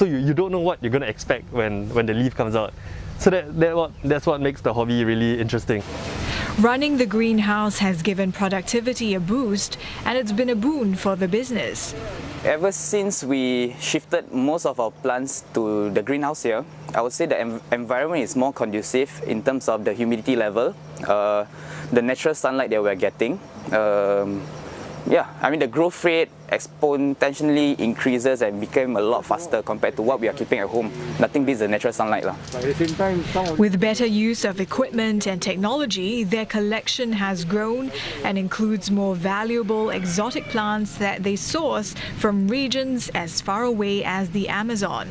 so you don't know what you're going to expect when the leaf comes out. So that's what makes the hobby really interesting. Running the greenhouse has given productivity a boost, and it's been a boon for the business. Ever since we shifted most of our plants to the greenhouse here, I would say the environment is more conducive in terms of the humidity level, the natural sunlight that we're getting. The growth rate exponentially increases and became a lot faster compared to what we are keeping at home. Nothing beats the natural sunlight. With better use of equipment and technology, their collection has grown and includes more valuable exotic plants that they source from regions as far away as the Amazon.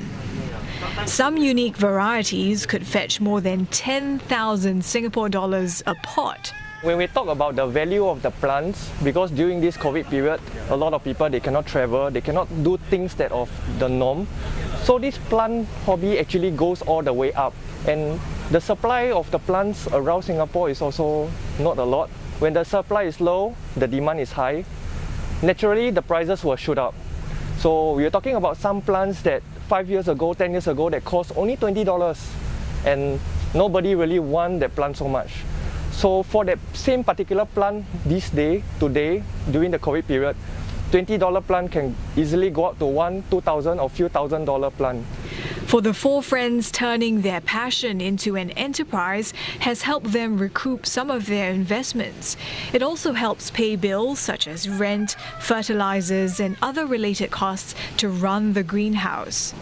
Some unique varieties could fetch more than 10,000 Singapore dollars a pot. When we talk about the value of the plants, because during this COVID period, a lot of people, they cannot travel, they cannot do things that of the norm. So this plant hobby actually goes all the way up. And the supply of the plants around Singapore is also not a lot. When the supply is low, the demand is high. Naturally, the prices will shoot up. So we are talking about some plants that 5 years ago, 10 years ago, that cost only $20. And nobody really want that plant so much. So for that same particular plant today, during the COVID period, $20 plant can easily go up to $2,000 or few $1,000 plant. For the four friends, turning their passion into an enterprise has helped them recoup some of their investments. It also helps pay bills such as rent, fertilizers and other related costs to run the greenhouse.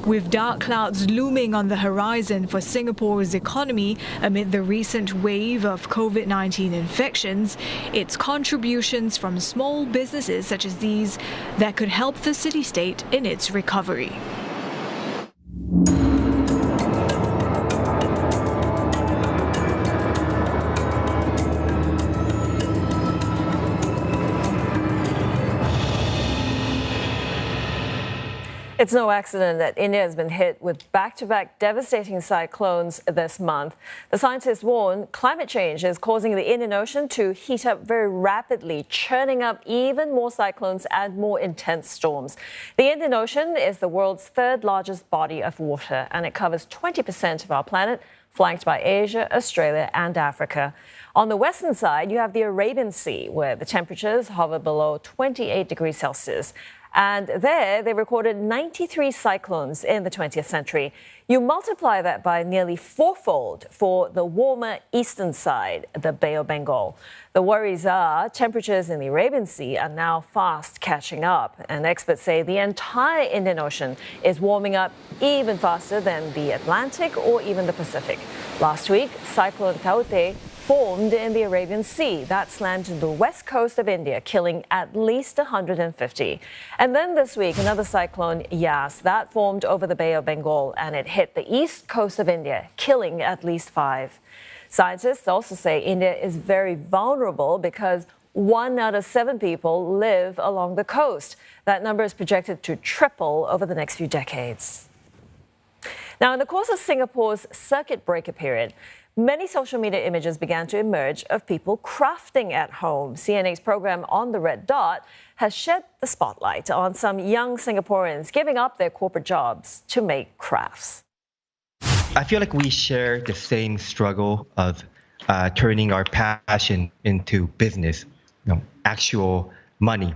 With dark clouds looming on the horizon for Singapore's economy amid the recent wave of COVID-19 infections, it's contributions from small businesses such as these that could help the city-state in its recovery. It's no accident that India has been hit with back-to-back devastating cyclones this month. The scientists warn climate change is causing the Indian Ocean to heat up very rapidly, churning up even more cyclones and more intense storms. The Indian Ocean is the world's third largest body of water, and it covers 20% of our planet, flanked by Asia, Australia and Africa. On the western side, you have the Arabian Sea, where the temperatures hover below 28 degrees Celsius. And there, they recorded 93 cyclones in the 20th century. You multiply that by nearly fourfold for the warmer eastern side, the Bay of Bengal. The worries are temperatures in the Arabian Sea are now fast catching up. And experts say the entire Indian Ocean is warming up even faster than the Atlantic or even the Pacific. Last week, Cyclone Tauktae formed in the Arabian Sea. That slammed into the west coast of India, killing at least 150. And then this week, another cyclone, Yas, that formed over the Bay of Bengal, and it hit the east coast of India, killing at least 5. Scientists also say India is very vulnerable because 1 out of 7 people live along the coast. That number is projected to triple over the next few decades. Now, in the course of Singapore's circuit breaker period, many social media images began to emerge of people crafting at home. CNA's program On the Red Dot has shed the spotlight on some young Singaporeans giving up their corporate jobs to make crafts. I feel like we share the same struggle of turning our passion into business, actual money.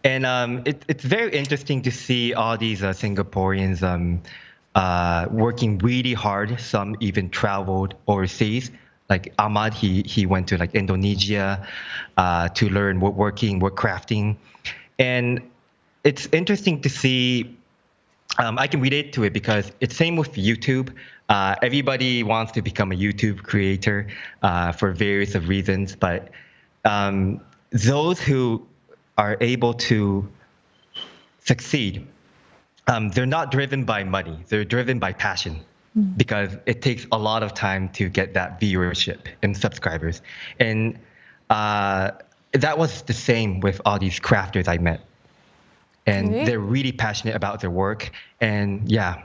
And it's very interesting to see all these Singaporeans working really hard. Some even traveled overseas. Like Ahmad, he went to like Indonesia to learn woodworking, wood crafting. And it's interesting to see, I can relate to it because it's same with YouTube. Everybody wants to become a YouTube creator for various of reasons, but those who are able to succeed, they're not driven by money. They're driven by passion because it takes a lot of time to get that viewership and subscribers. And that was the same with all these crafters I met. And they're really passionate about their work. And yeah.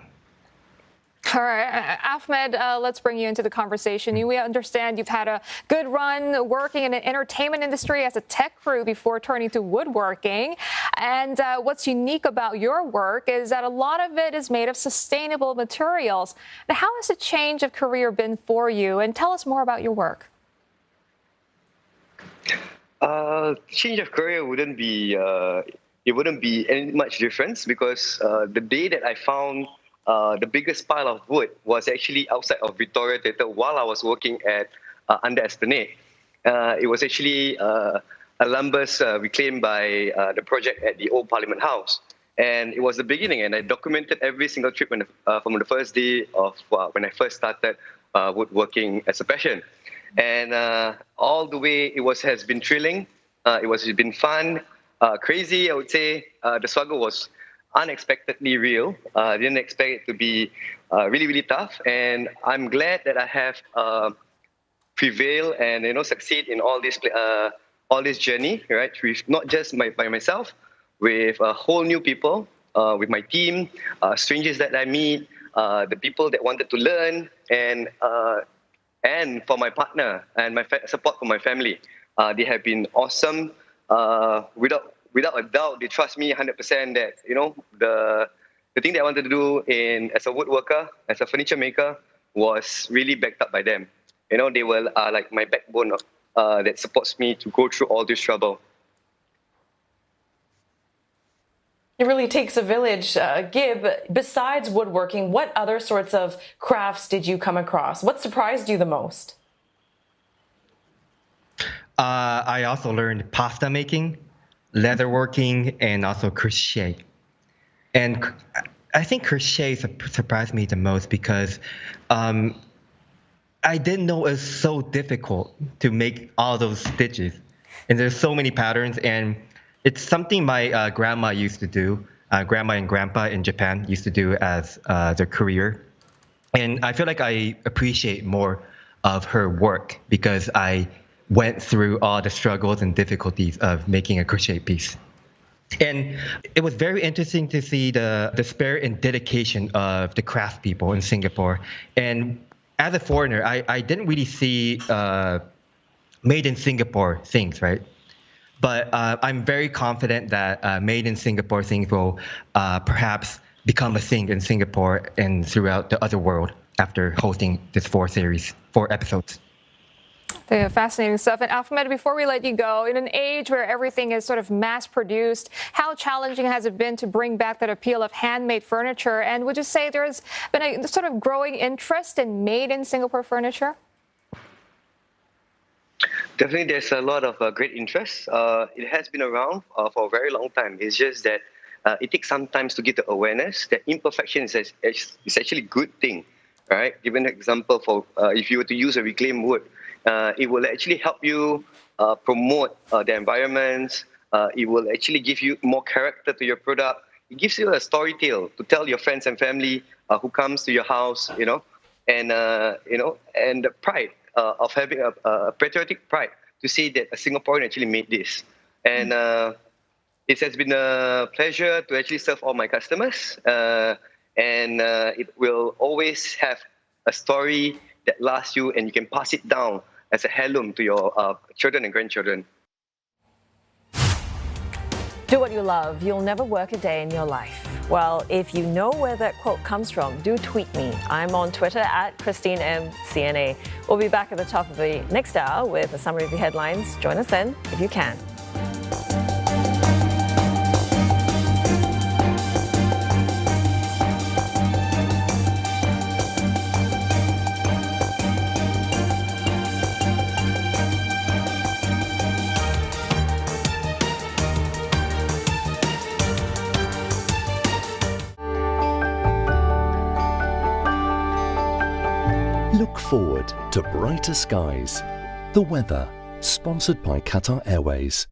All right, Ahmed, let's bring you into the conversation. We understand you've had a good run working in the entertainment industry as a tech crew before turning to woodworking. And what's unique about your work is that a lot of it is made of sustainable materials. Now, how has the change of career been for you? And tell us more about your work. Change of career wouldn't be any much difference, because the day that I found the biggest pile of wood was actually outside of Victoria Theatre while I was working at Under Esplanade. It was actually a lumbus reclaimed by the project at the old Parliament House. And it was the beginning, and I documented every single trip from the first day of when I first started woodworking as a passion. And all the way, has been thrilling, it's been fun, crazy, I would say. The struggle was unexpectedly real. I didn't expect it to be really, really tough. And I'm glad that I have prevailed and succeed in all this journey, right? With not just by myself, with a whole new people, with my team, strangers that I meet, the people that wanted to learn, and for my partner and my support for my family. They have been awesome. Without a doubt, they trust me 100% that, the thing that I wanted to do as a woodworker, as a furniture maker, was really backed up by them. They were like my backbone that supports me to go through all this trouble. It really takes a village. Gib, besides woodworking, what other sorts of crafts did you come across? What surprised you the most? I also learned pasta making, leatherworking, and also crochet. And I think crochet surprised me the most because I didn't know it was so difficult to make all those stitches. And there's so many patterns, and it's something my grandma used to do. Grandma and grandpa in Japan used to do as their career. And I feel like I appreciate more of her work because I went through all the struggles and difficulties of making a crochet piece. And it was very interesting to see the spirit and dedication of the craft people in Singapore. And as a foreigner, I didn't really see made in Singapore things, right? But I'm very confident that made in Singapore things will perhaps become a thing in Singapore and throughout the other world after hosting this 4 episodes. Yeah, fascinating stuff. And Ahmed, before we let you go, in an age where everything is sort of mass-produced, how challenging has it been to bring back that appeal of handmade furniture? And would you say there's been a sort of growing interest in made-in-Singapore furniture? Definitely, there's a lot of great interest. It has been around for a very long time. It's just that it takes some time to get the awareness that imperfection is actually a good thing, right? Given an example, for if you were to use a reclaimed wood, it will actually help you promote the environment. It will actually give you more character to your product. It gives you a story tale to tell your friends and family who comes to your house, and the pride of having a patriotic pride to say that a Singaporean actually made this. And it has been a pleasure to actually serve all my customers. And it will always have a story that lasts you, and you can pass it down as a heirloom to your children and grandchildren. Do what you love. You'll never work a day in your life. Well, if you know where that quote comes from, do tweet me. I'm on Twitter at ChristineMCNA. We'll be back at the top of the next hour with a summary of the headlines. Join us then if you can. Look forward to brighter skies. The weather, sponsored by Qatar Airways.